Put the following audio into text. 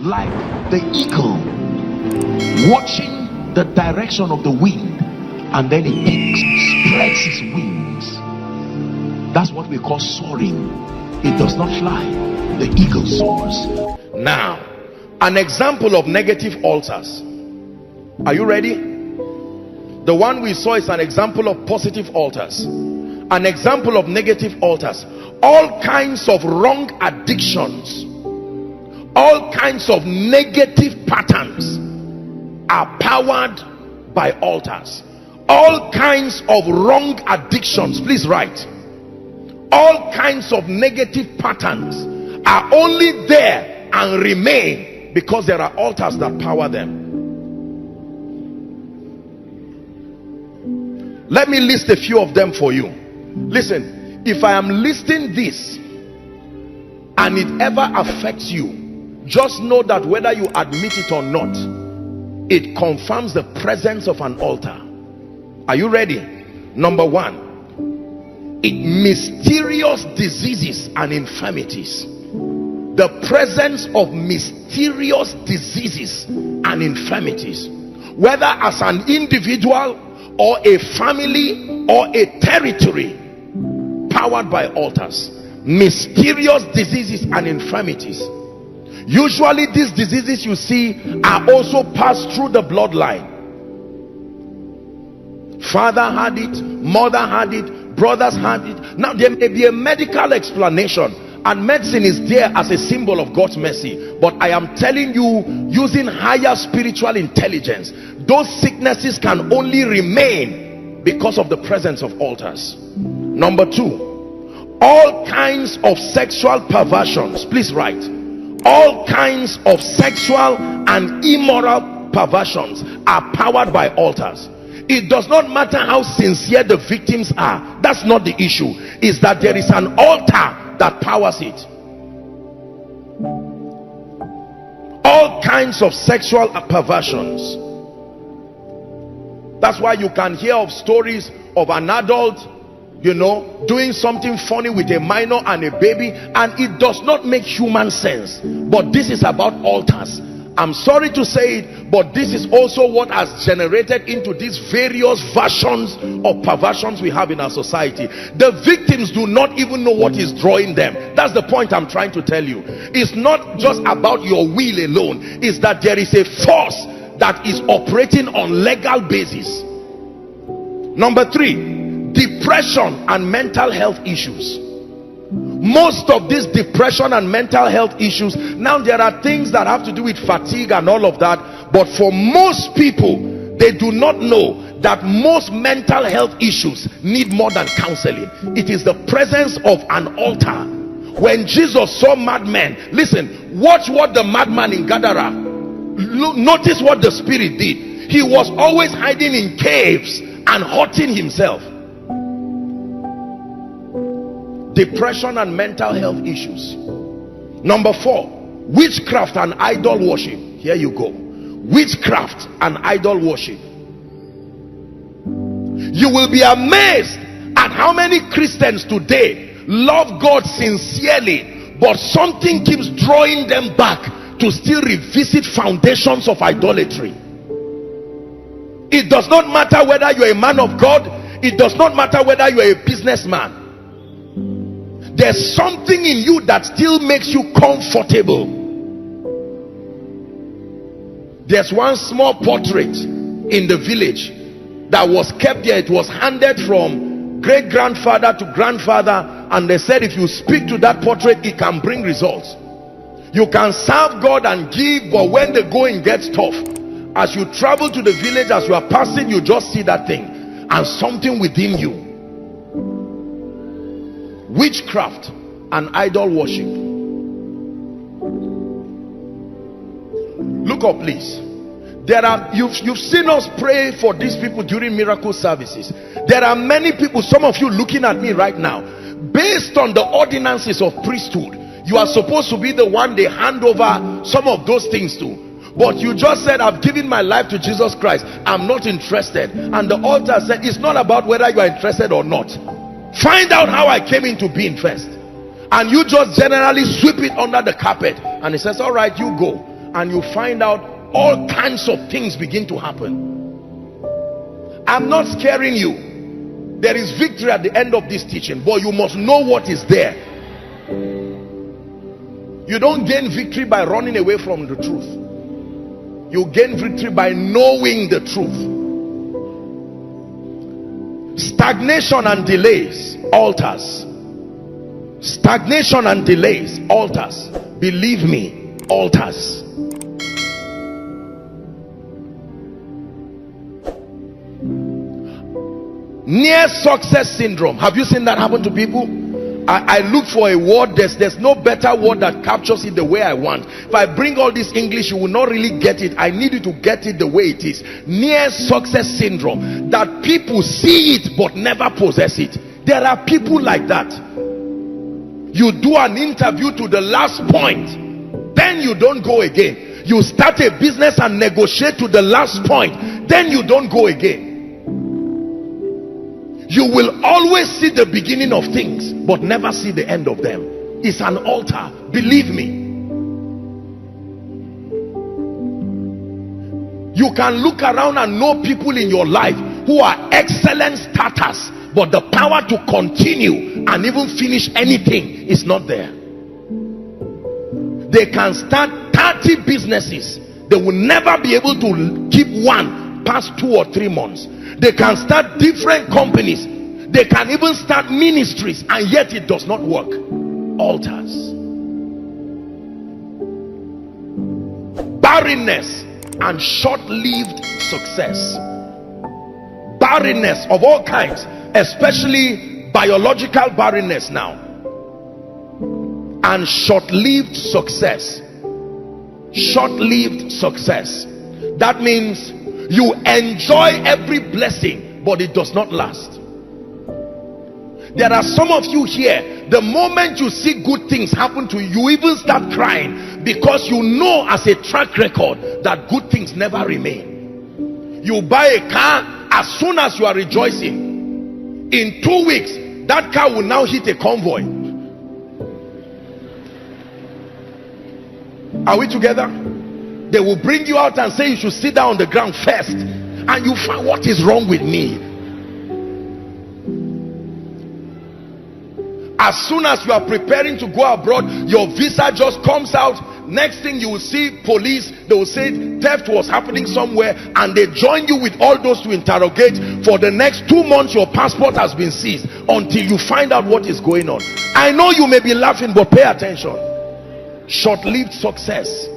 like the eagle watching the direction of the wind, and then it spreads its wings. That's what we call soaring. It does not fly. The eagle soars. Now, an example of negative altars. Are you ready? The one we saw is an example of positive altars. An example of negative altars. All kinds of wrong addictions, all kinds of negative patterns are powered by altars. All kinds of wrong addictions, please write. All kinds of negative patterns are only there and remain because there are altars that power them. Let me list a few of them for you. Listen, if I am listing this and it ever affects you, just know that whether you admit it or not, it confirms the presence of an altar. Are you ready? Number one, mysterious diseases and infirmities. The presence of mysterious diseases and infirmities, whether as an individual or a family or a territory, powered by altars. Mysterious diseases and infirmities. Usually these diseases you see are also passed through the bloodline. Father had it, mother had it, brothers had it. Now there may be a medical explanation, and medicine is there as a symbol of God's mercy, but I am telling you, using higher spiritual intelligence, those sicknesses can only remain because of the presence of altars. Number two, all kinds of sexual perversions. Please write. All kinds of sexual and immoral perversions are powered by altars. It does not matter how sincere the victims are. That's not the issue. It's that there is an altar that powers it. All kinds of sexual perversions. That's why you can hear of stories of an adult, you know, doing something funny with a minor and a baby, and it does not make human sense. But this is about altars. I'm sorry to say it, but this is also what has generated into these various versions of perversions we have in our society. The victims do not even know what is drawing them. That's the point I'm trying to tell you. It's not just about your will alone. It's that there is a force that is operating on legal basis. Number three, depression and mental health issues. Most of this depression and mental health issues, now there are things that have to do with fatigue and all of that, but for most people, they do not know that most mental health issues need more than counseling. It is the presence of an altar. When Jesus saw madmen, listen, watch what the madman in Gadara, notice what the spirit did. He was always hiding in caves and hurting himself. Depression and mental health issues. Number four, witchcraft and idol worship. Here you go. Witchcraft and idol worship. You will be amazed at how many Christians today love God sincerely, but something keeps drawing them back to still revisit foundations of idolatry. It does not matter whether you're a man of God. It does not matter whether you're a businessman. There's something in you that still makes you comfortable. There's one small portrait in the village that was kept there. It was handed from great grandfather to grandfather, and they said if you speak to that portrait, it can bring results. You can serve God and give, but when the going gets tough, as you travel to the village, as you are passing, you just see that thing, and something within you. Witchcraft and idol worship. Look up, please. There are, you've seen us pray for these people during miracle services. There are many people, some of you looking at me right now, based on the ordinances of priesthood, you are supposed to be the one they hand over some of those things to, but you just said, I've given my life to Jesus Christ, I'm not interested. And the altar said, it's not about whether you are interested or not. Find out how I came into being first. And you just generally sweep it under the carpet, and he says, all right, you go. and you find out all kinds of things begin to happen. I'm not scaring you. There is victory at the end of this teaching, but you must know what is there. You don't gain victory by running away from the truth. You gain victory by knowing the truth. Stagnation and delays altars. Stagnation and delays altars. Believe me, altars. Near success syndrome. Have you seen that happen to people? I look for a word. There's no better word that captures it the way I want. If I bring all this English, you will not really get it. I need you to get it the way it is. Near success syndrome. That people see it but never possess it. There are people like that. You do an interview to the last point, then you don't go again. You start a business and negotiate to the last point, then you don't go again. You will always see the beginning of things but never see the end of them. It's an altar, believe me. You can look around and know people in your life who are excellent starters, but the power to continue and even finish anything is not there. They can start 30 businesses, they will never be able to keep one past 2 or 3 months. They can start different companies, they can even start ministries, and yet it does not work. Altars. Barrenness and short-lived success. Barrenness of all kinds, especially biological barrenness now, and short-lived success. Short-lived success. That means you enjoy every blessing but it does not last. There are some of you here, the moment you see good things happen to you, you even start crying, because you know as a track record that good things never remain. You buy a car, as soon as you are rejoicing, in 2 weeks that car will now hit a convoy. Are we together? They will bring you out and say you should sit down on the ground first, and you find, what is wrong with me? As soon as you are preparing to go abroad, your visa just comes out. Next thing you will see police, they will say theft was happening somewhere, and they join you with all those to interrogate. For the next 2 months your passport has been seized until you find out what is going on. I know you may be laughing, but pay attention. Short-lived success.